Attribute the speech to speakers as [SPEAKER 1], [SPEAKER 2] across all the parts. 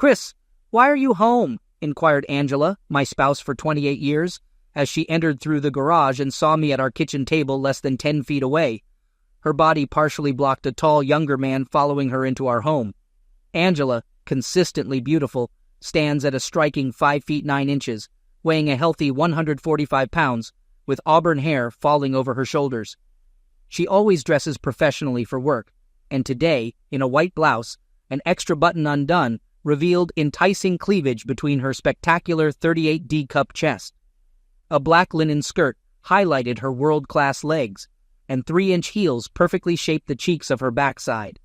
[SPEAKER 1] "Chris, why are you home?" inquired Angela, my spouse for 28 years, as she entered through the garage and saw me at our kitchen table less than 10 feet away. Her body partially blocked a tall, younger man following her into our home. Angela, consistently beautiful, stands at a striking 5 feet 9 inches, weighing a healthy 145 pounds, with auburn hair falling over her shoulders. She always dresses professionally for work, and today, in a white blouse, an extra button undone, revealed enticing cleavage between her spectacular 38D cup chest. A black linen skirt highlighted her world-class legs, and 3-inch heels perfectly shaped the cheeks of her backside.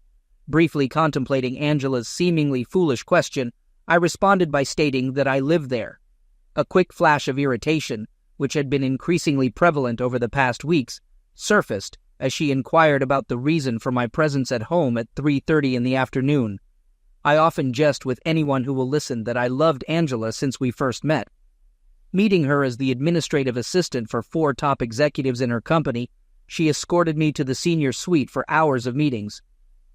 [SPEAKER 1] Briefly contemplating Angela's seemingly foolish question, I responded by stating that I lived there. A quick flash of irritation, which had been increasingly prevalent over the past weeks, surfaced as she inquired about the reason for my presence at home at 3:30 in the afternoon. I often jest with anyone who will listen that I loved Angela since we first met. Meeting her as the administrative assistant for 4 top executives in her company, she escorted me to the senior suite for hours of meetings.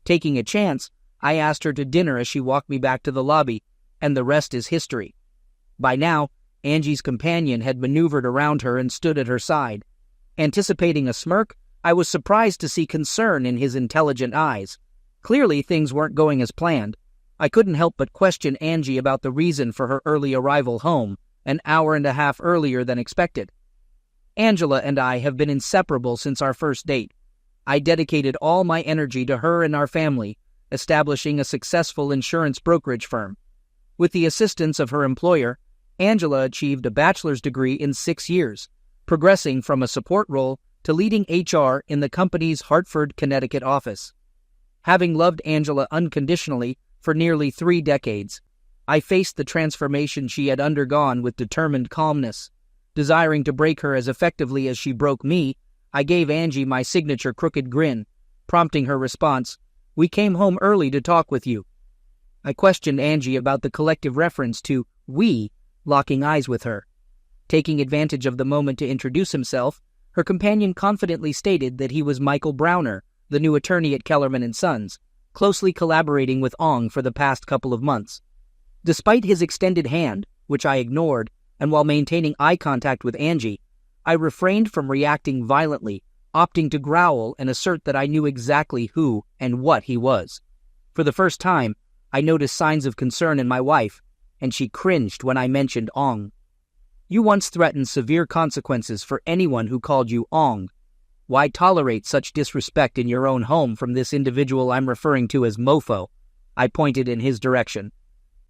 [SPEAKER 1] Taking a chance, I asked her to dinner as she walked me back to the lobby, and the rest is history. By now, Angie's companion had maneuvered around her and stood at her side. Anticipating a smirk, I was surprised to see concern in his intelligent eyes. Clearly, things weren't going as planned. I couldn't help but question Angie about the reason for her early arrival home, an hour and a half earlier than expected. Angela and I have been inseparable since our first date. I dedicated all my energy to her and our family, establishing a successful insurance brokerage firm. With the assistance of her employer, Angela achieved a bachelor's degree in 6 years, progressing from a support role to leading HR in the company's Hartford, Connecticut office. Having loved Angela unconditionally for nearly 3 decades, I faced the transformation she had undergone with determined calmness. Desiring to break her as effectively as she broke me, I gave Angie my signature crooked grin, prompting her response, "We came home early to talk with you." I questioned Angie about the collective reference to "we" locking eyes with her. Taking advantage of the moment to introduce himself, her companion confidently stated that he was Michael Browner, the new attorney at Kellerman & Sons, closely collaborating with Ong for the past couple of months. Despite his extended hand, which I ignored, and while maintaining eye contact with Angie, I refrained from reacting violently, opting to growl and assert that I knew exactly who and what he was. For the first time, I noticed signs of concern in my wife, and she cringed when I mentioned Ong. "You once threatened severe consequences for anyone who called you Ong. Why tolerate such disrespect in your own home from this individual I'm referring to as Mofo?" I pointed in his direction.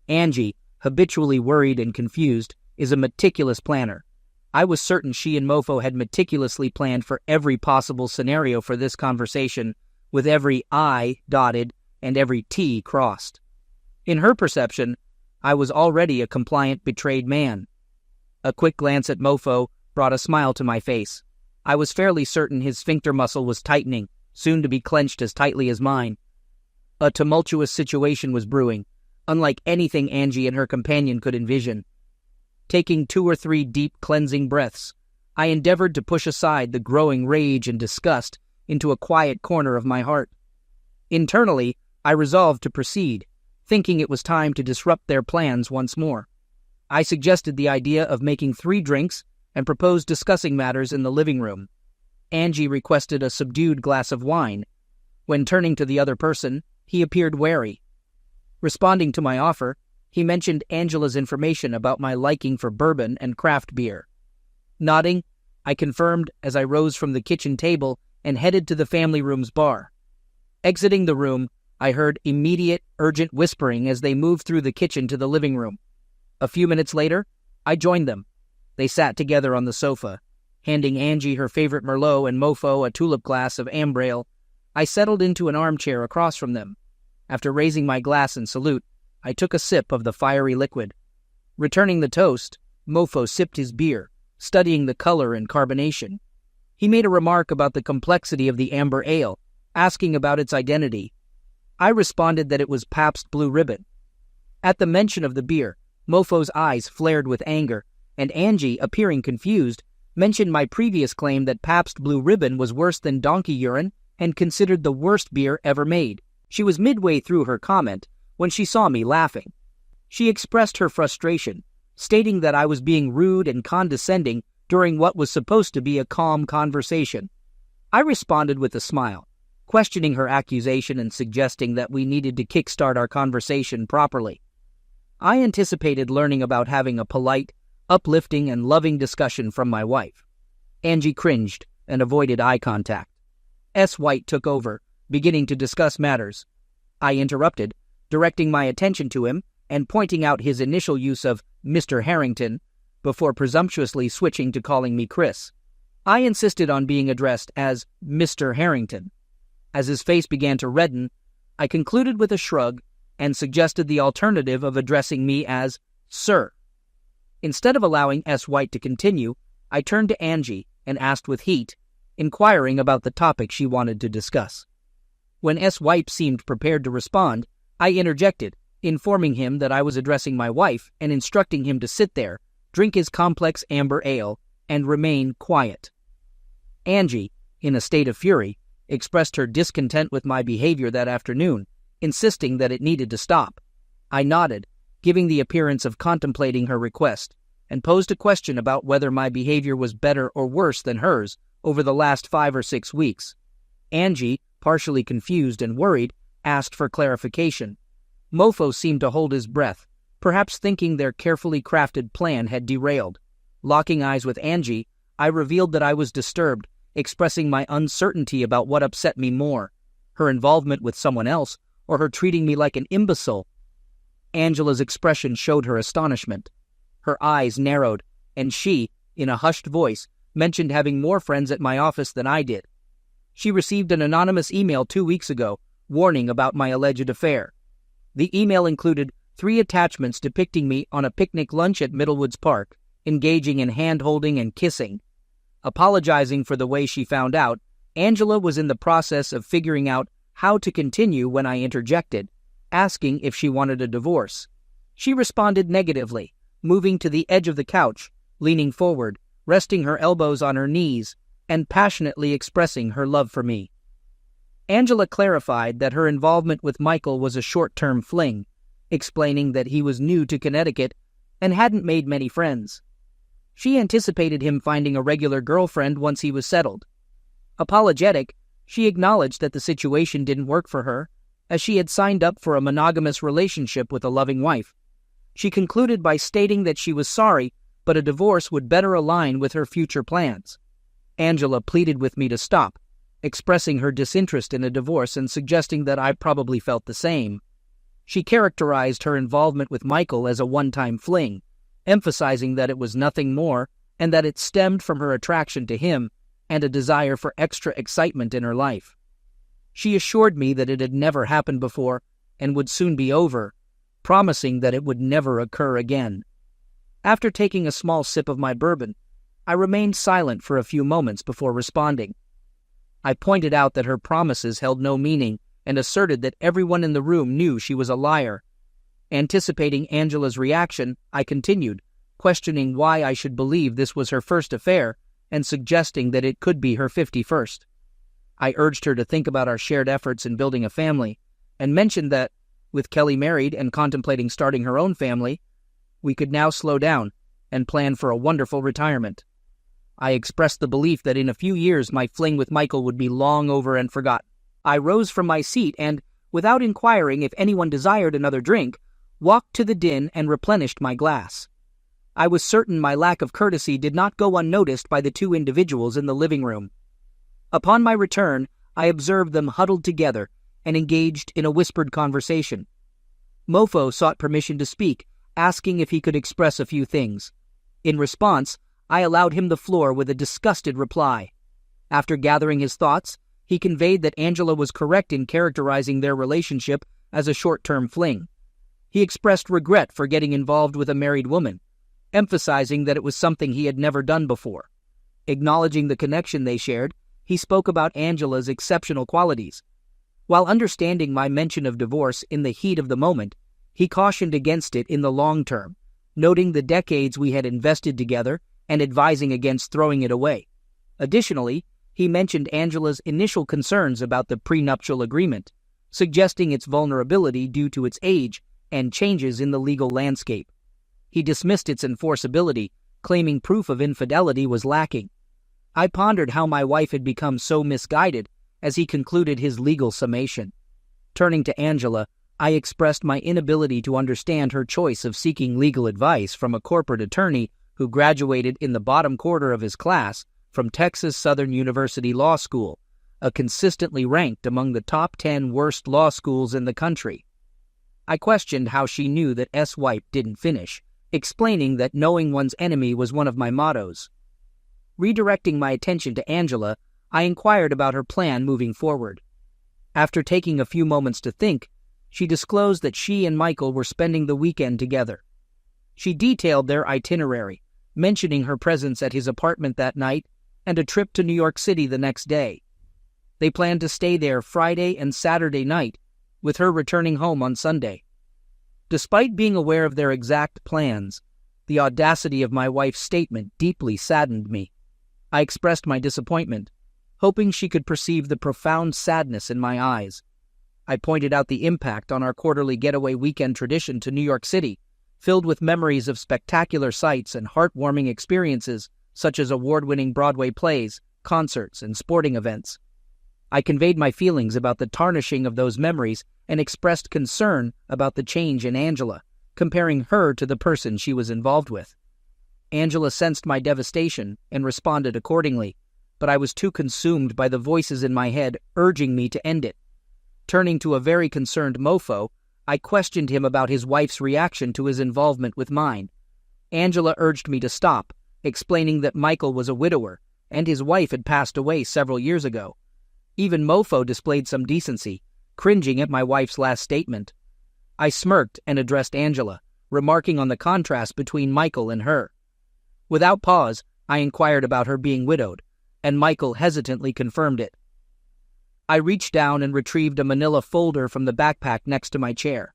[SPEAKER 1] Angie, habitually worried and confused, is a meticulous planner. I was certain she and Mofo had meticulously planned for every possible scenario for this conversation, with every I dotted and every T crossed. In her perception, I was already a compliant, betrayed man. A quick glance at Mofo brought a smile to my face. I was fairly certain his sphincter muscle was tightening, soon to be clenched as tightly as mine. A tumultuous situation was brewing, unlike anything Angie and her companion could envision. Taking 2 or 3 deep, cleansing breaths, I endeavored to push aside the growing rage and disgust into a quiet corner of my heart. Internally, I resolved to proceed, thinking it was time to disrupt their plans once more. I suggested the idea of making 3 drinks and proposed discussing matters in the living room. Angie requested a subdued glass of wine. When turning to the other person, he appeared wary. Responding to my offer, he mentioned Angela's information about my liking for bourbon and craft beer. Nodding, I confirmed as I rose from the kitchen table and headed to the family room's bar. Exiting the room, I heard immediate, urgent whispering as they moved through the kitchen to the living room. A few minutes later, I joined them. They sat together on the sofa. Handing Angie her favorite Merlot and Mofo a tulip glass of Ambrail, I settled into an armchair across from them. After raising my glass in salute, I took a sip of the fiery liquid. Returning the toast, Mofo sipped his beer, studying the color and carbonation. He made a remark about the complexity of the amber ale, asking about its identity. I responded that it was Pabst Blue Ribbon. At the mention of the beer, Mofo's eyes flared with anger, and Angie, appearing confused, mentioned my previous claim that Pabst Blue Ribbon was worse than donkey urine and considered the worst beer ever made. She was midway through her comment when she saw me laughing. She expressed her frustration, stating that I was being rude and condescending during what was supposed to be a calm conversation. I responded with a smile, questioning her accusation and suggesting that we needed to kickstart our conversation properly. I anticipated learning about having a polite, uplifting, and loving discussion from my wife. Angie cringed and avoided eye contact. S. White took over, beginning to discuss matters. I interrupted, directing my attention to him and pointing out his initial use of Mr. Harrington before presumptuously switching to calling me Chris. I insisted on being addressed as Mr. Harrington. As his face began to redden, I concluded with a shrug and suggested the alternative of addressing me as Sir. Instead of allowing S. White to continue, I turned to Angie and asked with heat, inquiring about the topic she wanted to discuss. When S. White seemed prepared to respond, I interjected, informing him that I was addressing my wife and instructing him to sit there, drink his complex amber ale, and remain quiet. Angie, in a state of fury, expressed her discontent with my behavior that afternoon, insisting that it needed to stop. I nodded, giving the appearance of contemplating her request, and posed a question about whether my behavior was better or worse than hers over the last 5 or 6 weeks. Angie, partially confused and worried, asked for clarification. Mofo seemed to hold his breath, perhaps thinking their carefully crafted plan had derailed. Locking eyes with Angie, I revealed that I was disturbed, expressing my uncertainty about what upset me more, her involvement with someone else or her treating me like an imbecile. Angela's expression showed her astonishment. Her eyes narrowed, and she, in a hushed voice, mentioned having more friends at my office than I did. She received an anonymous email 2 weeks ago, warning about my alleged affair. The email included 3 attachments depicting me on a picnic lunch at Middlewoods Park, engaging in hand-holding and kissing. Apologizing for the way she found out, Angela was in the process of figuring out how to continue when I interjected, asking if she wanted a divorce. She responded negatively, moving to the edge of the couch, leaning forward, resting her elbows on her knees, and passionately expressing her love for me. Angela clarified that her involvement with Michael was a short-term fling, explaining that he was new to Connecticut and hadn't made many friends. She anticipated him finding a regular girlfriend once he was settled. Apologetic, she acknowledged that the situation didn't work for her, as she had signed up for a monogamous relationship with a loving wife. She concluded by stating that she was sorry, but a divorce would better align with her future plans. Angela pleaded with me to stop, expressing her disinterest in a divorce and suggesting that I probably felt the same. She characterized her involvement with Michael as a one-time fling, emphasizing that it was nothing more and that it stemmed from her attraction to him and a desire for extra excitement in her life. She assured me that it had never happened before and would soon be over, promising that it would never occur again. After taking a small sip of my bourbon, I remained silent for a few moments before responding. I pointed out that her promises held no meaning and asserted that everyone in the room knew she was a liar. Anticipating Angela's reaction, I continued, questioning why I should believe this was her first affair and suggesting that it could be her 51st. I urged her to think about our shared efforts in building a family and mentioned that, with Kelly married and contemplating starting her own family, we could now slow down and plan for a wonderful retirement. I expressed the belief that in a few years my fling with Michael would be long over and forgotten. I rose from my seat and, without inquiring if anyone desired another drink, walked to the din and replenished my glass. I was certain my lack of courtesy did not go unnoticed by the 2 individuals in the living room. Upon my return, I observed them huddled together and engaged in a whispered conversation. Mofo sought permission to speak, asking if he could express a few things. In response, I allowed him the floor with a disgusted reply. After gathering his thoughts, he conveyed that Angela was correct in characterizing their relationship as a short-term fling. He expressed regret for getting involved with a married woman, emphasizing that it was something he had never done before. Acknowledging the connection they shared, he spoke about Angela's exceptional qualities. While understanding my mention of divorce in the heat of the moment, he cautioned against it in the long term, noting the decades we had invested together and advising against throwing it away. Additionally, he mentioned Angela's initial concerns about the prenuptial agreement, suggesting its vulnerability due to its age and changes in the legal landscape. He dismissed its enforceability, claiming proof of infidelity was lacking. I pondered how my wife had become so misguided as he concluded his legal summation. Turning to Angela, I expressed my inability to understand her choice of seeking legal advice from a corporate attorney who graduated in the bottom quarter of his class from Texas Southern University Law School, a consistently ranked among the top 10 worst law schools in the country. I questioned how she knew that S-Wipe didn't finish, explaining that knowing one's enemy was one of my mottos. Redirecting my attention to Angela, I inquired about her plan moving forward. After taking a few moments to think, she disclosed that she and Michael were spending the weekend together. She detailed their itinerary, mentioning her presence at his apartment that night and a trip to New York City the next day. They planned to stay there Friday and Saturday night, with her returning home on Sunday. Despite being aware of their exact plans, the audacity of my wife's statement deeply saddened me. I expressed my disappointment, hoping she could perceive the profound sadness in my eyes. I pointed out the impact on our quarterly getaway weekend tradition to New York City, filled with memories of spectacular sights and heartwarming experiences such as award-winning Broadway plays, concerts, and sporting events. I conveyed my feelings about the tarnishing of those memories and expressed concern about the change in Angela, comparing her to the person she was involved with. Angela sensed my devastation and responded accordingly, but I was too consumed by the voices in my head urging me to end it. Turning to a very concerned mofo, I questioned him about his wife's reaction to his involvement with mine. Angela urged me to stop, explaining that Michael was a widower and his wife had passed away several years ago. Even mofo displayed some decency, cringing at my wife's last statement. I smirked and addressed Angela, remarking on the contrast between Michael and her. Without pause, I inquired about her being widowed, and Michael hesitantly confirmed it. I reached down and retrieved a manila folder from the backpack next to my chair.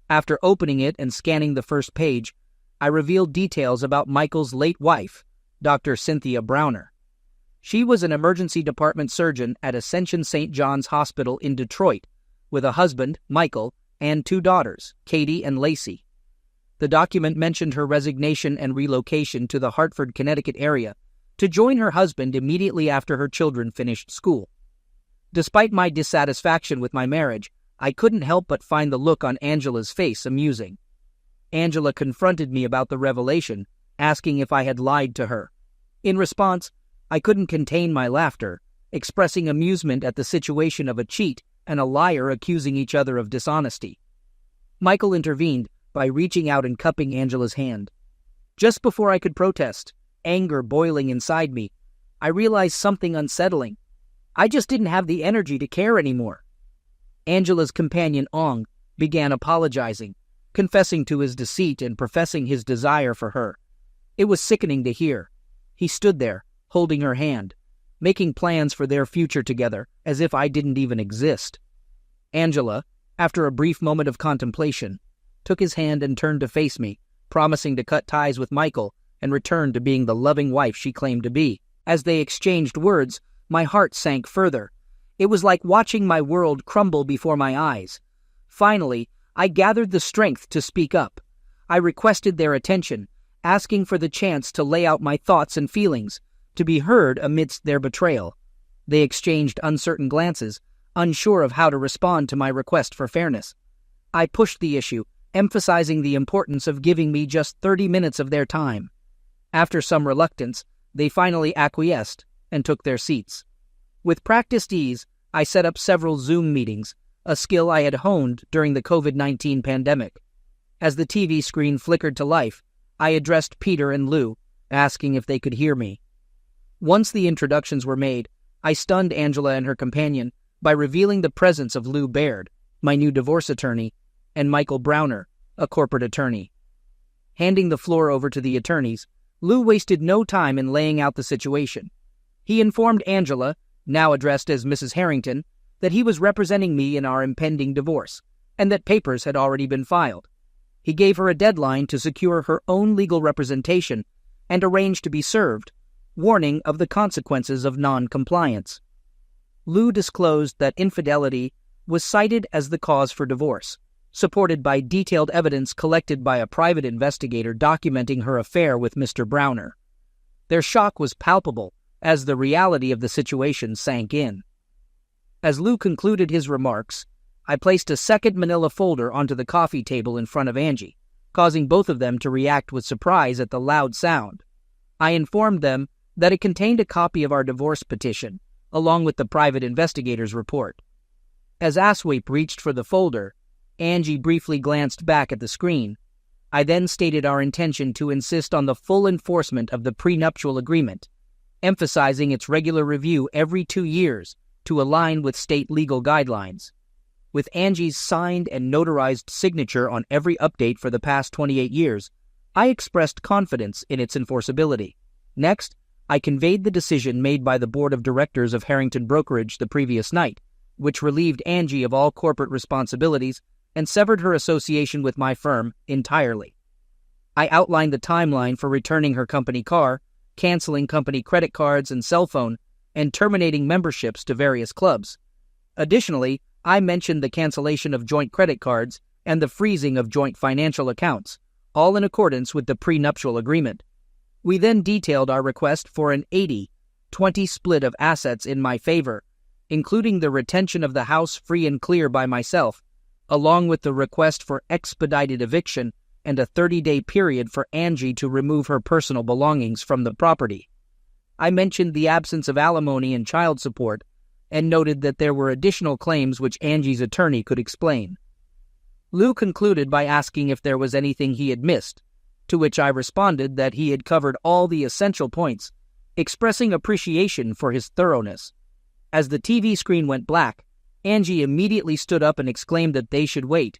[SPEAKER 1] After opening it and scanning the first page, I revealed details about Michael's late wife, Dr. Cynthia Browner. She was an emergency department surgeon at Ascension St. John's Hospital in Detroit, with a husband, Michael, and 2 daughters, Katie and Lacey. The document mentioned her resignation and relocation to the Hartford, Connecticut area to join her husband immediately after her children finished school. Despite my dissatisfaction with my marriage, I couldn't help but find the look on Angela's face amusing. Angela confronted me about the revelation, asking if I had lied to her. In response, I couldn't contain my laughter, expressing amusement at the situation of a cheat and a liar accusing each other of dishonesty. Michael intervened by reaching out and cupping Angela's hand. Just before I could protest, anger boiling inside me, I realized something unsettling. I just didn't have the energy to care anymore. Angela's companion, Ong, began apologizing, confessing to his deceit and professing his desire for her. It was sickening to hear. He stood there, holding her hand, making plans for their future together as if I didn't even exist. Angela, after a brief moment of contemplation, took his hand and turned to face me, promising to cut ties with Michael and return to being the loving wife she claimed to be. As they exchanged words, my heart sank further. It was like watching my world crumble before my eyes. Finally, I gathered the strength to speak up. I requested their attention, asking for the chance to lay out my thoughts and feelings, to be heard amidst their betrayal. They exchanged uncertain glances, unsure of how to respond to my request for fairness. I pushed the issue, emphasizing the importance of giving me just 30 minutes of their time. After some reluctance, they finally acquiesced and took their seats. With practiced ease, I set up several Zoom meetings, a skill I had honed during the COVID-19 pandemic. As the TV screen flickered to life, I addressed Peter and Lou, asking if they could hear me. Once the introductions were made, I stunned Angela and her companion by revealing the presence of Lou Baird, my new divorce attorney, and Michael Browner, a corporate attorney. Handing the floor over to the attorneys, Lou wasted no time in laying out the situation. He informed Angela, now addressed as Mrs. Harrington, that he was representing me in our impending divorce, and that papers had already been filed. He gave her a deadline to secure her own legal representation and arranged to be served, warning of the consequences of non-compliance. Lou disclosed that infidelity was cited as the cause for divorce, supported by detailed evidence collected by a private investigator documenting her affair with Mr. Browner. Their shock was palpable as the reality of the situation sank in. As Lou concluded his remarks, I placed a second manila folder onto the coffee table in front of Angie, causing both of them to react with surprise at the loud sound. I informed them that it contained a copy of our divorce petition, along with the private investigator's report. As Asweep reached for the folder, Angie briefly glanced back at the screen. I then stated our intention to insist on the full enforcement of the prenuptial agreement, emphasizing its regular review every 2 years to align with state legal guidelines. With Angie's signed and notarized signature on every update for the past 28 years, I expressed confidence in its enforceability. Next, I conveyed the decision made by the board of directors of Harrington Brokerage the previous night, which relieved Angie of all corporate responsibilities and severed her association with my firm entirely. I outlined the timeline for returning her company car, canceling company credit cards and cell phone, and terminating memberships to various clubs. Additionally, I mentioned the cancellation of joint credit cards and the freezing of joint financial accounts, all in accordance with the prenuptial agreement. We then detailed our request for an 80-20 split of assets in my favor, including the retention of the house free and clear by myself, along with the request for expedited eviction and a 30-day period for Angie to remove her personal belongings from the property. I mentioned the absence of alimony and child support and noted that there were additional claims which Angie's attorney could explain. Lou concluded by asking if there was anything he had missed, to which I responded that he had covered all the essential points, expressing appreciation for his thoroughness. As the TV screen went black, Angie immediately stood up and exclaimed that they should wait.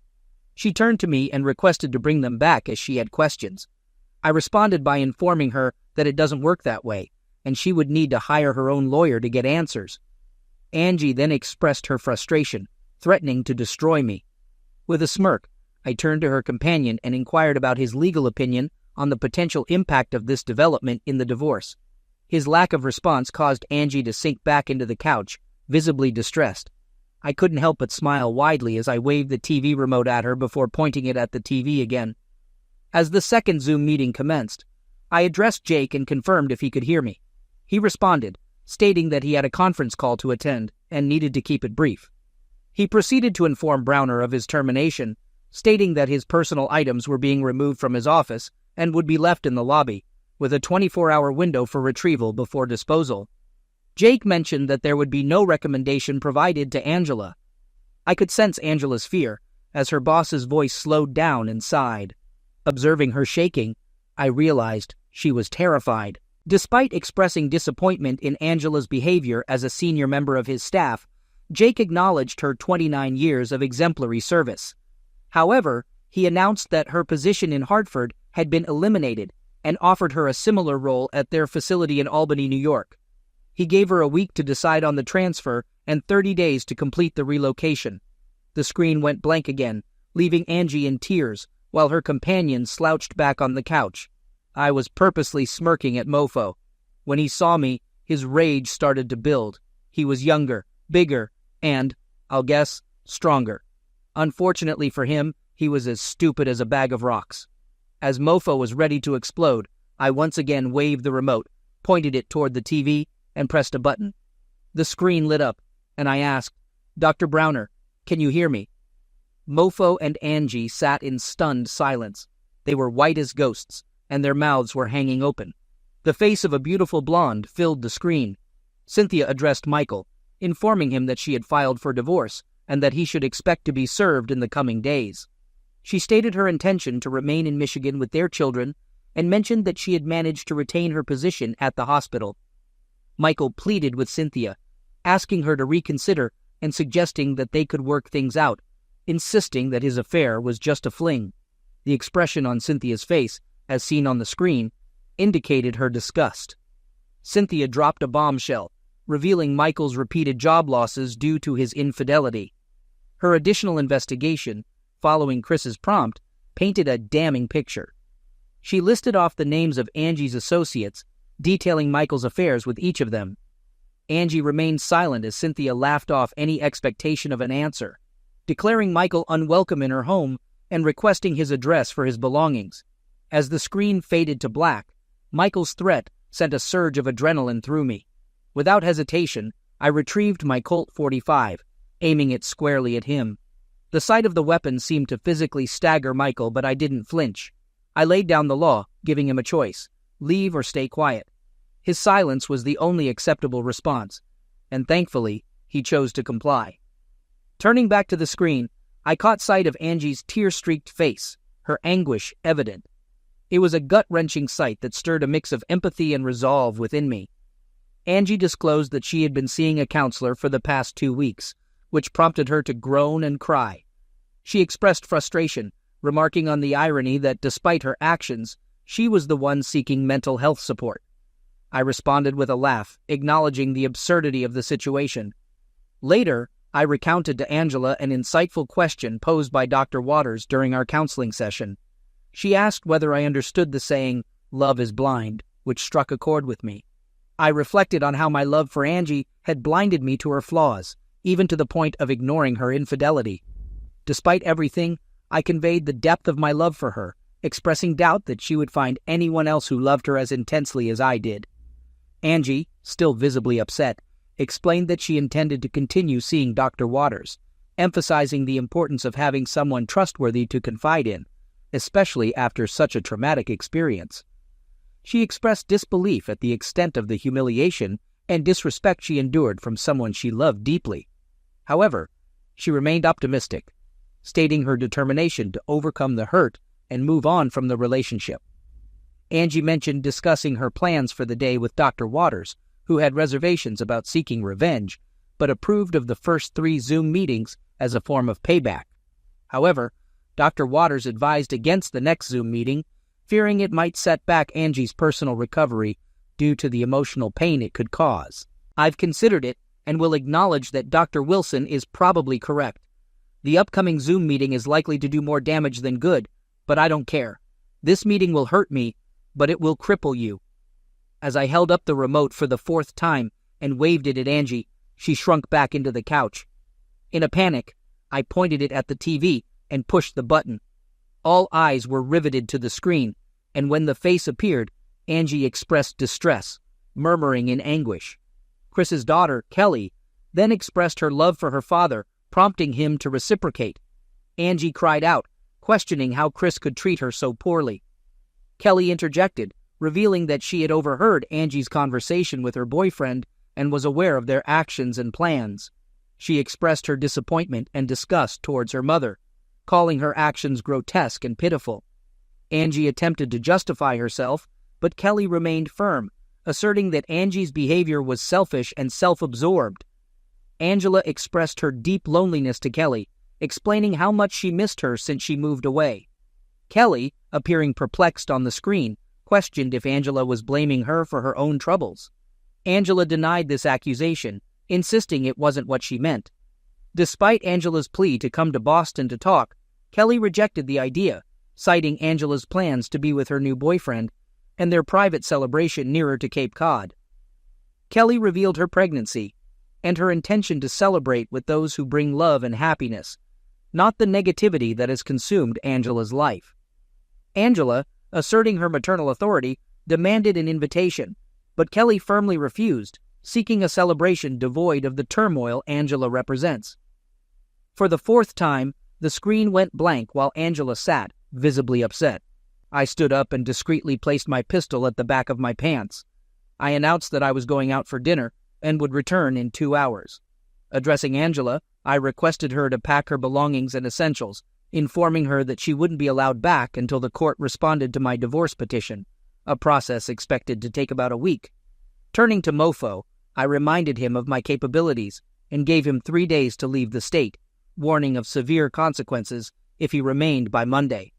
[SPEAKER 1] She turned to me and requested to bring them back as she had questions. I responded by informing her that it doesn't work that way, and she would need to hire her own lawyer to get answers. Angie then expressed her frustration, threatening to destroy me. With a smirk, I turned to her companion and inquired about his legal opinion on the potential impact of this development in the divorce. His lack of response caused Angie to sink back into the couch, visibly distressed. I couldn't help but smile widely as I waved the TV remote at her before pointing it at the TV again. As the second Zoom meeting commenced, I addressed Jake and confirmed if he could hear me. He responded, stating that he had a conference call to attend and needed to keep it brief. He proceeded to inform Browner of his termination, stating that his personal items were being removed from his office and would be left in the lobby, with a 24-hour window for retrieval before disposal. Jake mentioned that there would be no recommendation provided to Angela. I could sense Angela's fear as her boss's voice slowed down and sighed. Observing her shaking, I realized she was terrified. Despite expressing disappointment in Angela's behavior as a senior member of his staff, Jake acknowledged her 29 years of exemplary service. However, he announced that her position in Hartford had been eliminated and offered her a similar role at their facility in Albany, New York. He gave her a week to decide on the transfer and 30 days to complete the relocation. The screen went blank again, leaving Angie in tears, while her companion slouched back on the couch. I was purposely smirking at Mofo. When he saw me, his rage started to build. He was younger, bigger, and, I'll guess, stronger. Unfortunately for him, he was as stupid as a bag of rocks. As Mofo was ready to explode, I once again waved the remote, pointed it toward the TV, and pressed a button. The screen lit up, and I asked, "Dr. Browner, can you hear me?" Mofo and Angie sat in stunned silence. They were white as ghosts, and their mouths were hanging open. The face of a beautiful blonde filled the screen. Cynthia addressed Michael, informing him that she had filed for divorce and that he should expect to be served in the coming days. She stated her intention to remain in Michigan with their children and mentioned that she had managed to retain her position at the hospital. Michael pleaded with Cynthia, asking her to reconsider and suggesting that they could work things out, insisting that his affair was just a fling. The expression on Cynthia's face, as seen on the screen, indicated her disgust. Cynthia dropped a bombshell, revealing Michael's repeated job losses due to his infidelity. Her additional investigation, following Chris's prompt, painted a damning picture. She listed off the names of Angie's associates, detailing Michael's affairs with each of them. Angie remained silent as Cynthia laughed off any expectation of an answer. declaring Michael unwelcome in her home and requesting his address for his belongings. As the screen faded to black, Michael's threat sent a surge of adrenaline through me. Without hesitation, I retrieved my Colt 45, aiming it squarely at him. The sight of the weapon seemed to physically stagger Michael, but I didn't flinch. I laid down the law, giving him a choice: leave or stay quiet. His silence was the only acceptable response, and thankfully, he chose to comply. Turning back to the screen, I caught sight of Angie's tear-streaked face, her anguish evident. It was a gut-wrenching sight that stirred a mix of empathy and resolve within me. Angie disclosed that she had been seeing a counselor for the past 2 weeks, which prompted her to groan and cry. She expressed frustration, remarking on the irony that despite her actions, she was the one seeking mental health support. I responded with a laugh, acknowledging the absurdity of the situation. Later, I recounted to Angela an insightful question posed by Dr. Waters during our counseling session. She asked whether I understood the saying, "Love is blind," which struck a chord with me. I reflected on how my love for Angie had blinded me to her flaws, even to the point of ignoring her infidelity. Despite everything, I conveyed the depth of my love for her, expressing doubt that she would find anyone else who loved her as intensely as I did. Angie, still visibly upset, explained that she intended to continue seeing Dr. Waters, emphasizing the importance of having someone trustworthy to confide in, especially after such a traumatic experience. She expressed disbelief at the extent of the humiliation and disrespect she endured from someone she loved deeply. However, she remained optimistic, stating her determination to overcome the hurt and move on from the relationship. Angie mentioned discussing her plans for the day with Dr. Waters, who had reservations about seeking revenge, but approved of the first 3 Zoom meetings as a form of payback. However, Dr. Waters advised against the next Zoom meeting, fearing it might set back Angie's personal recovery due to the emotional pain it could cause. I've considered it and will acknowledge that Dr. Wilson is probably correct. The upcoming Zoom meeting is likely to do more damage than good, but I don't care. This meeting will hurt me, but it will cripple you. As I held up the remote for the 4th time and waved it at Angie, she shrunk back into the couch. In a panic, I pointed it at the TV and pushed the button. All eyes were riveted to the screen, and when the face appeared, Angie expressed distress, murmuring in anguish. Chris's daughter, Kelly, then expressed her love for her father, prompting him to reciprocate. Angie cried out, questioning how Chris could treat her so poorly. Kelly interjected, revealing that she had overheard Angie's conversation with her boyfriend and was aware of their actions and plans. She expressed her disappointment and disgust towards her mother, calling her actions grotesque and pitiful. Angie attempted to justify herself, but Kelly remained firm, asserting that Angie's behavior was selfish and self-absorbed. Angela expressed her deep loneliness to Kelly, explaining how much she missed her since she moved away. Kelly, appearing perplexed on the screen, questioned if Angela was blaming her for her own troubles. Angela denied this accusation, insisting it wasn't what she meant. Despite Angela's plea to come to Boston to talk, Kelly rejected the idea, citing Angela's plans to be with her new boyfriend and their private celebration nearer to Cape Cod. Kelly revealed her pregnancy and her intention to celebrate with those who bring love and happiness, not the negativity that has consumed Angela's life. Angela, asserting her maternal authority, demanded an invitation, but Kelly firmly refused, seeking a celebration devoid of the turmoil Angela represents. For the 4th time, the screen went blank while Angela sat, visibly upset. I stood up and discreetly placed my pistol at the back of my pants. I announced that I was going out for dinner and would return in 2 hours. Addressing Angela, I requested her to pack her belongings and essentials, informing her that she wouldn't be allowed back until the court responded to my divorce petition, a process expected to take about a week. Turning to Mofo, I reminded him of my capabilities and gave him 3 days to leave the state, warning of severe consequences if he remained by Monday.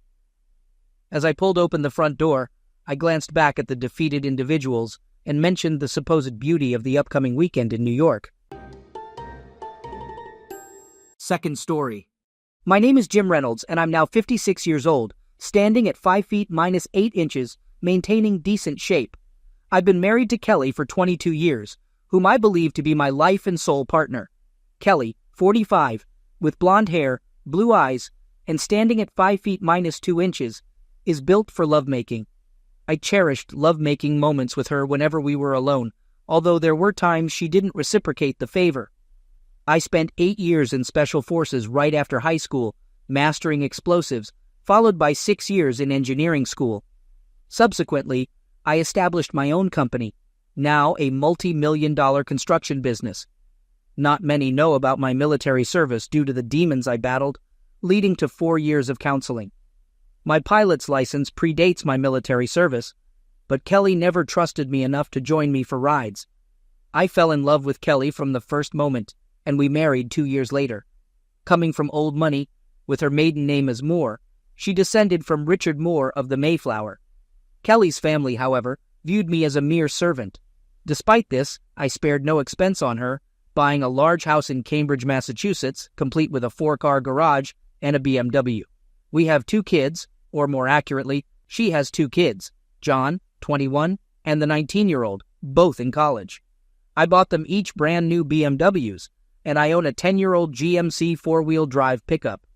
[SPEAKER 1] As I pulled open the front door, I glanced back at the defeated individuals and mentioned the supposed beauty of the upcoming weekend in New York. Second story. My name is Jim Reynolds, and I'm now 56 years old, standing at 5 feet minus 8 inches, maintaining decent shape. I've been married to Kelly for 22 years, whom I believe to be my life and soul partner. Kelly, 45, with blonde hair, blue eyes, and standing at 5 feet minus 2 inches, is built for lovemaking. I cherished lovemaking moments with her whenever we were alone, although there were times she didn't reciprocate the favor. I spent 8 years in Special Forces right after high school, mastering explosives, followed by 6 years in engineering school. Subsequently, I established my own company, now a multi-million-dollar construction business. Not many know about my military service due to the demons I battled, leading to 4 years of counseling. My pilot's license predates my military service, but Kelly never trusted me enough to join me for rides. I fell in love with Kelly from the first moment, and we married 2 years later. Coming from old money, with her maiden name as Moore, she descended from Richard Moore of the Mayflower. Kelly's family, however, viewed me as a mere servant. Despite this, I spared no expense on her, buying a large house in Cambridge, Massachusetts, complete with a 4-car garage and a BMW. We have 2 kids, or more accurately, she has 2 kids, John, 21, and the 19-year-old, both in college. I bought them each brand new BMWs, and I own a 10-year-old GMC 4-wheel drive pickup.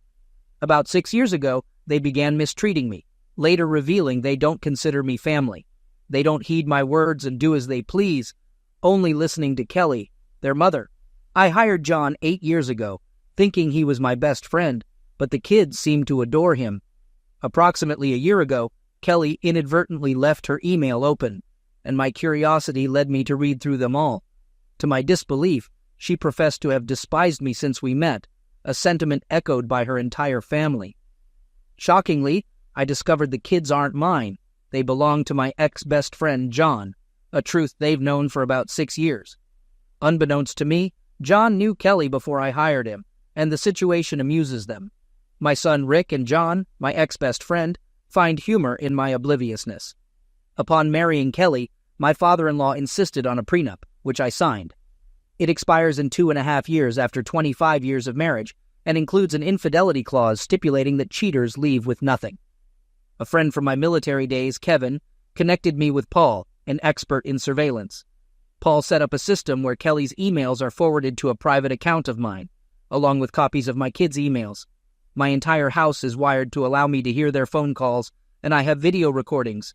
[SPEAKER 1] About 6 years ago, they began mistreating me, later revealing they don't consider me family. They don't heed my words and do as they please, only listening to Kelly, their mother. I hired John 8 years ago, thinking he was my best friend, but the kids seemed to adore him. Approximately a year ago, Kelly inadvertently left her email open, and my curiosity led me to read through them all. To my disbelief, she professed to have despised me since we met, a sentiment echoed by her entire family. Shockingly, I discovered the kids aren't mine. They belong to my ex-best friend, John, a truth they've known for about 6 years. Unbeknownst to me, John knew Kelly before I hired him, and the situation amuses them. My son Rick and John, my ex-best friend, find humor in my obliviousness. Upon marrying Kelly, my father-in-law insisted on a prenup, which I signed. It expires in 2.5 years after 25 years of marriage, and includes an infidelity clause stipulating that cheaters leave with nothing. A friend from my military days, Kevin, connected me with Paul, an expert in surveillance. Paul set up a system where Kelly's emails are forwarded to a private account of mine, along with copies of my kids' emails. My entire house is wired to allow me to hear their phone calls, and I have video recordings.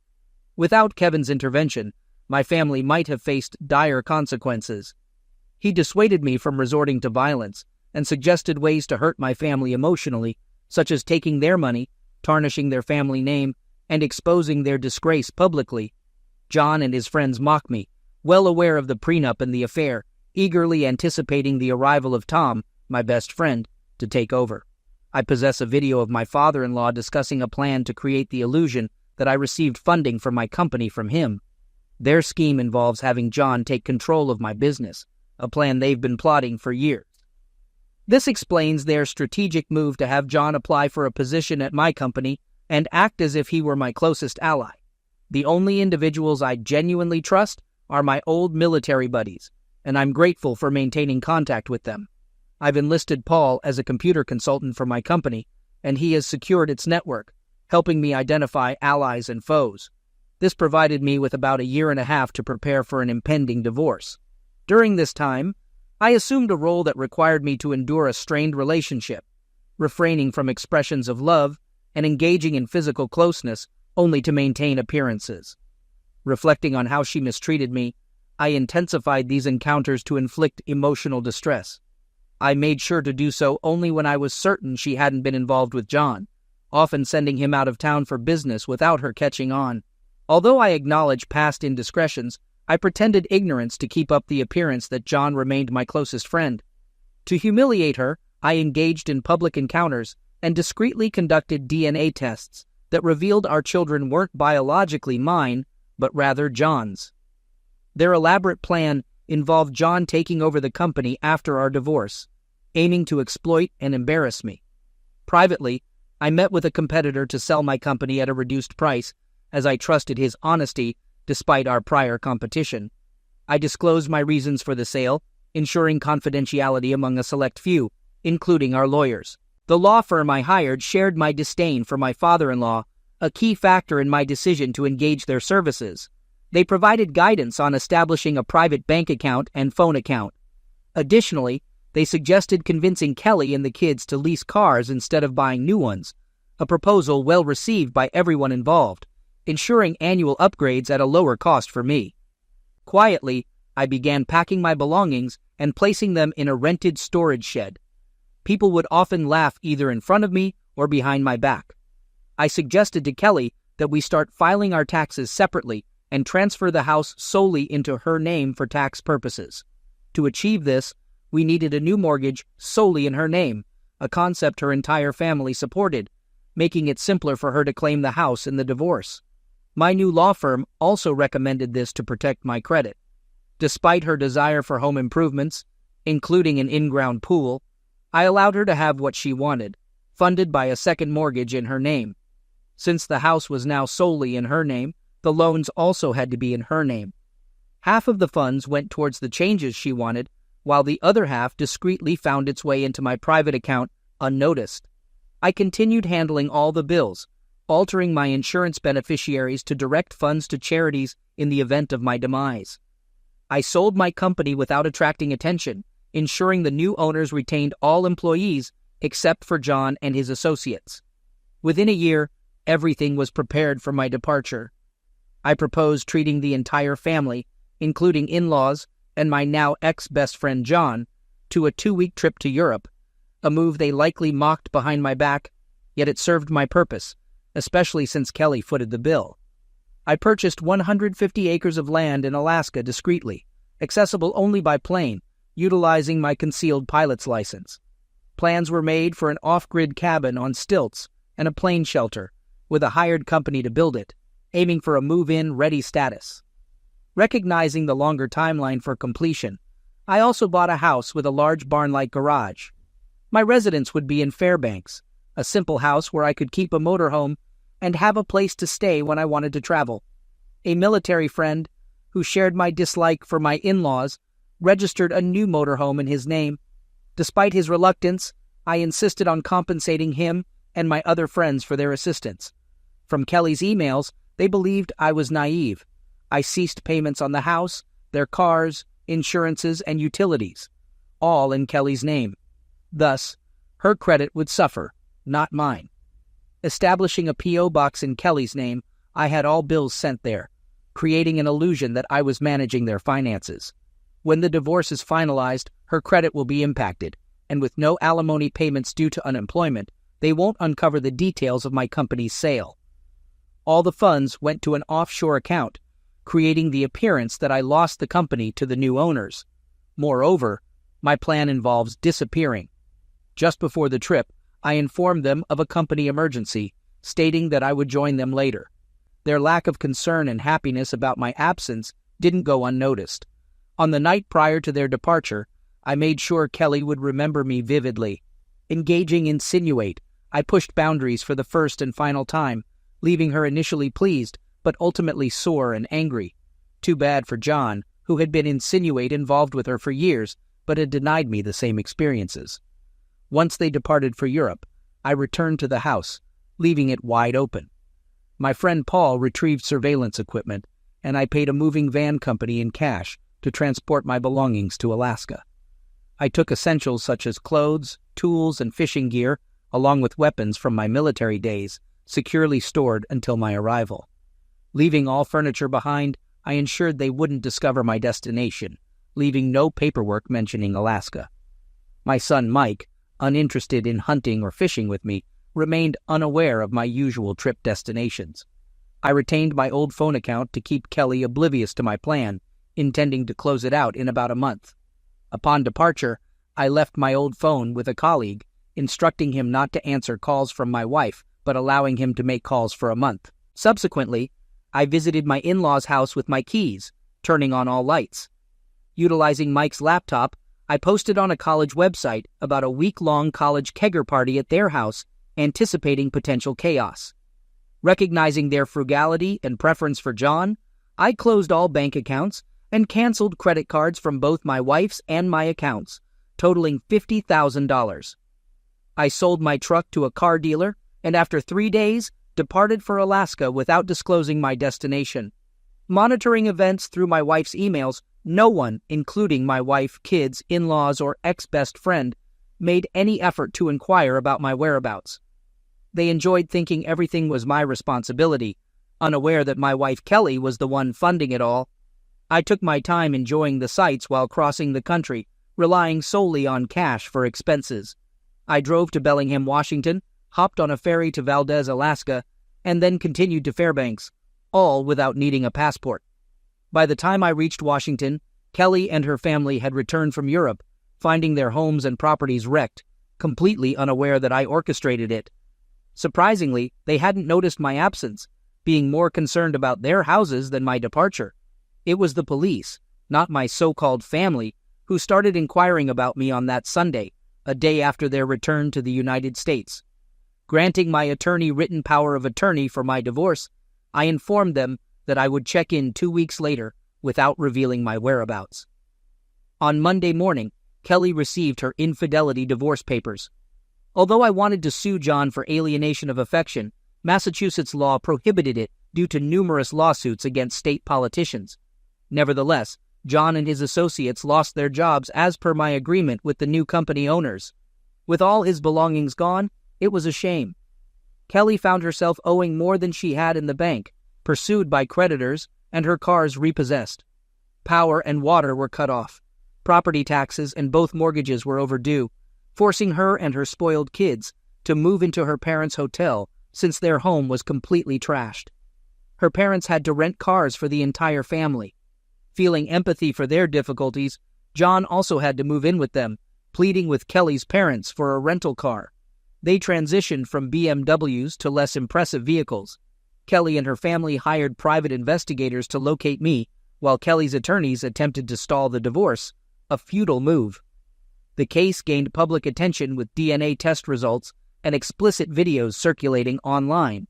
[SPEAKER 1] Without Kevin's intervention, my family might have faced dire consequences. He dissuaded me from resorting to violence and suggested ways to hurt my family emotionally, such as taking their money, tarnishing their family name, and exposing their disgrace publicly. John and his friends mock me, well aware of the prenup and the affair, eagerly anticipating the arrival of Tom, my best friend, to take over. I possess a video of my father-in-law discussing a plan to create the illusion that I received funding for my company from him. Their scheme involves having John take control of my business, a plan they've been plotting for years. This explains their strategic move to have John apply for a position at my company and act as if he were my closest ally. The only individuals I genuinely trust are my old military buddies, and I'm grateful for maintaining contact with them. I've enlisted Paul as a computer consultant for my company, and he has secured its network, helping me identify allies and foes. This provided me with about 1.5 years to prepare for an impending divorce. During this time, I assumed a role that required me to endure a strained relationship, refraining from expressions of love and engaging in physical closeness only to maintain appearances. Reflecting on how she mistreated me, I intensified these encounters to inflict emotional distress. I made sure to do so only when I was certain she hadn't been involved with John, often sending him out of town for business without her catching on. Although I acknowledge past indiscretions, I pretended ignorance to keep up the appearance that John remained my closest friend. To humiliate her, I engaged in public encounters and discreetly conducted DNA tests that revealed our children weren't biologically mine, but rather John's. Their elaborate plan involved John taking over the company after our divorce, aiming to exploit and embarrass me. Privately, I met with a competitor to sell my company at a reduced price, as I trusted his honesty despite our prior competition. I disclosed my reasons for the sale, ensuring confidentiality among a select few, including our lawyers. The law firm I hired shared my disdain for my father-in-law, a key factor in my decision to engage their services. They provided guidance on establishing a private bank account and phone account. Additionally, They suggested convincing Kelly and the kids to lease cars instead of buying new ones, a proposal well received by everyone involved, ensuring annual upgrades at a lower cost for me. Quietly, I began packing my belongings and placing them in a rented storage shed. People would often laugh either in front of me or behind my back. I suggested to Kelly that we start filing our taxes separately and transfer the house solely into her name for tax purposes. To achieve this, we needed a new mortgage solely in her name, a concept her entire family supported, making it simpler for her to claim the house in the divorce. My new law firm also recommended this to protect my credit. Despite her desire for home improvements, including an in-ground pool, I allowed her to have what she wanted, funded by a second mortgage in her name. Since the house was now solely in her name, the loans also had to be in her name. Half of the funds went towards the changes she wanted, while the other half discreetly found its way into my private account unnoticed. I continued handling all the bills, altering my insurance beneficiaries to direct funds to charities in the event of my demise. I sold my company without attracting attention, ensuring the new owners retained all employees except for John and his associates. Within a year, everything was prepared for my departure. I proposed treating the entire family, including in-laws and my now ex-best friend John, to a 2-week trip to Europe, a move they likely mocked behind my back, yet it served my purpose, especially since Kelly footed the bill. I purchased 150 acres of land in Alaska discreetly, accessible only by plane, utilizing my concealed pilot's license. Plans were made for an off-grid cabin on stilts and a plane shelter, with a hired company to build it, aiming for a move-in ready status. Recognizing the longer timeline for completion, I also bought a house with a large barn-like garage. My residence would be in Fairbanks, a simple house where I could keep a motorhome and have a place to stay when I wanted to travel. A military friend, who shared my dislike for my in-laws, registered a new motorhome in his name. Despite his reluctance, I insisted on compensating him and my other friends for their assistance. From Kelly's emails, they believed I was naive. I ceased payments on the house, their cars, insurances, and utilities, all in Kelly's name. Thus, her credit would suffer, not mine. Establishing a P.O. box in Kelly's name, I had all bills sent there, creating an illusion that I was managing their finances. When the divorce is finalized, her credit will be impacted, and with no alimony payments due to unemployment, they won't uncover the details of my company's sale. All the funds went to an offshore account, creating the appearance that I lost the company to the new owners. Moreover, my plan involves disappearing. Just before the trip, I informed them of a company emergency, stating that I would join them later. Their lack of concern and happiness about my absence didn't go unnoticed. On the night prior to their departure, I made sure Kelly would remember me vividly. Engaging Insinuate, I pushed boundaries for the first and final time, leaving her initially pleased, but ultimately sore and angry. Too bad for John, who had been Insinuate involved with her for years, but had denied me the same experiences. Once they departed for Europe, I returned to the house, leaving it wide open. My friend Paul retrieved surveillance equipment, and I paid a moving van company in cash to transport my belongings to Alaska. I took essentials such as clothes, tools, and fishing gear, along with weapons from my military days, securely stored until my arrival. Leaving all furniture behind, I ensured they wouldn't discover my destination, leaving no paperwork mentioning Alaska. My son Mike, uninterested in hunting or fishing with me, remained unaware of my usual trip destinations. I retained my old phone account to keep Kelly oblivious to my plan, intending to close it out in about a month. Upon departure, I left my old phone with a colleague, instructing him not to answer calls from my wife, but allowing him to make calls for a month. Subsequently, I visited my in-laws' house with my keys, turning on all lights. Utilizing Mike's laptop, I posted on a college website about a week-long college kegger party at their house, anticipating potential chaos. Recognizing their frugality and preference for John, I closed all bank accounts and canceled credit cards from both my wife's and my accounts, totaling $50,000. I sold my truck to a car dealer, and after 3 days, departed for Alaska without disclosing my destination. Monitoring events through my wife's emails No one, including my wife, kids, in-laws, or ex-best friend, made any effort to inquire about my whereabouts. They enjoyed thinking everything was my responsibility, unaware that my wife Kelly was the one funding it all. I took my time enjoying the sights while crossing the country, relying solely on cash for expenses. I drove to Bellingham, Washington, hopped on a ferry to Valdez, Alaska, and then continued to Fairbanks, all without needing a passport. By the time I reached Washington, Kelly and her family had returned from Europe, finding their homes and properties wrecked, completely unaware that I orchestrated it. Surprisingly, they hadn't noticed my absence, being more concerned about their houses than my departure. It was the police, not my so-called family, who started inquiring about me on that Sunday, a day after their return to the United States. Granting my attorney written power of attorney for my divorce, I informed them that I would check in 2 weeks later without revealing my whereabouts. On Monday morning, Kelly received her infidelity divorce papers. Although I wanted to sue John for alienation of affection, Massachusetts law prohibited it due to numerous lawsuits against state politicians. Nevertheless, John and his associates lost their jobs as per my agreement with the new company owners. With all his belongings gone, it was a shame. Kelly found herself owing more than she had in the bank, pursued by creditors, and her cars repossessed. Power and water were cut off. Property taxes and both mortgages were overdue, forcing her and her spoiled kids to move into her parents' hotel since their home was completely trashed. Her parents had to rent cars for the entire family. Feeling empathy for their difficulties, John also had to move in with them, pleading with Kelly's parents for a rental car. They transitioned from BMWs to less impressive vehicles. Kelly and her family hired private investigators to locate me, while Kelly's attorneys attempted to stall the divorce, a futile move. The case gained public attention with DNA test results and explicit videos circulating online.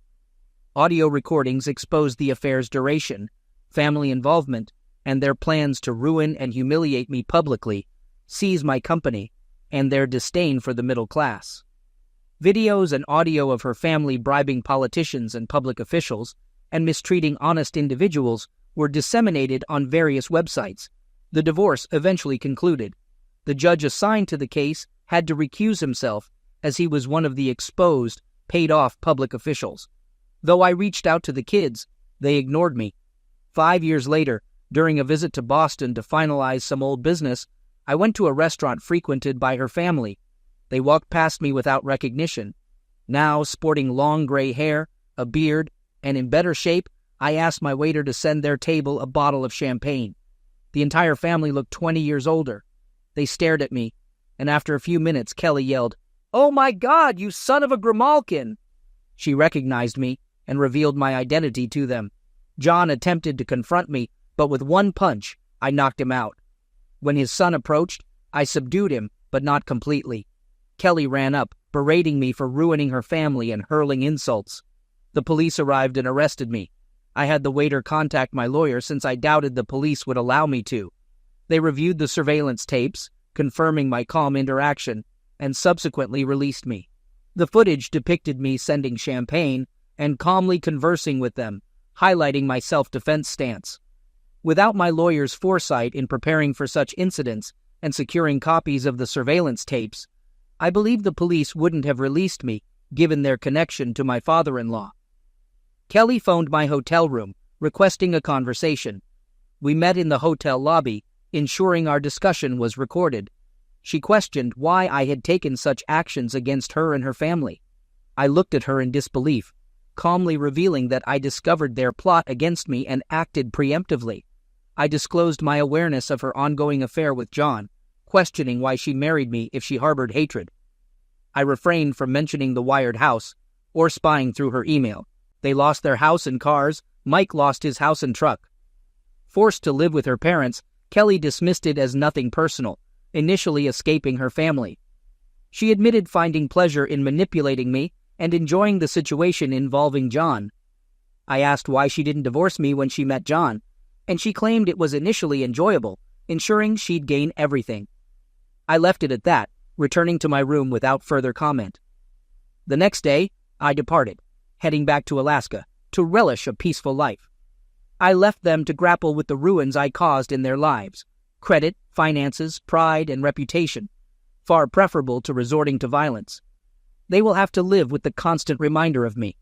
[SPEAKER 1] Audio recordings exposed the affair's duration, family involvement, and their plans to ruin and humiliate me publicly, seize my company, and their disdain for the middle class. Videos and audio of her family bribing politicians and public officials and mistreating honest individuals were disseminated on various websites. The divorce eventually concluded. The judge assigned to the case had to recuse himself as he was one of the exposed, paid-off public officials. Though I reached out to the kids, they ignored me. 5 years later, during a visit to Boston to finalize some old business, I went to a restaurant frequented by her family. They walked past me without recognition. Now, sporting long gray hair, a beard, and in better shape, I asked my waiter to send their table a bottle of champagne. The entire family looked 20 years older. They stared at me, and after a few minutes, Kelly yelled, "Oh my God, you son of a Grimalkin!" She recognized me and revealed my identity to them. John attempted to confront me, but with one punch, I knocked him out. When his son approached, I subdued him, but not completely. Kelly ran up, berating me for ruining her family and hurling insults. The police arrived and arrested me. I had the waiter contact my lawyer since I doubted the police would allow me to. They reviewed the surveillance tapes, confirming my calm interaction, and subsequently released me. The footage depicted me sending champagne and calmly conversing with them, highlighting my self-defense stance. Without my lawyer's foresight in preparing for such incidents and securing copies of the surveillance tapes, I believe the police wouldn't have released me, given their connection to my father-in-law. Kelly phoned my hotel room, requesting a conversation. We met in the hotel lobby, ensuring our discussion was recorded. She questioned why I had taken such actions against her and her family. I looked at her in disbelief, calmly revealing that I discovered their plot against me and acted preemptively. I disclosed my awareness of her ongoing affair with John, questioning why she married me if she harbored hatred. I refrained from mentioning the Wired house or spying through her email. They lost their house and cars. Mike lost his house and truck. Forced to live with her parents, Kelly dismissed it as nothing personal, initially escaping her family. She admitted finding pleasure in manipulating me and enjoying the situation involving John. I asked why she didn't divorce me when she met John, and she claimed it was initially enjoyable, ensuring she'd gain everything. I left it at that, returning to my room without further comment. The next day, I departed, heading back to Alaska to relish a peaceful life. I left them to grapple with the ruins I caused in their lives: credit, finances, pride, and reputation, far preferable to resorting to violence. They will have to live with the constant reminder of me,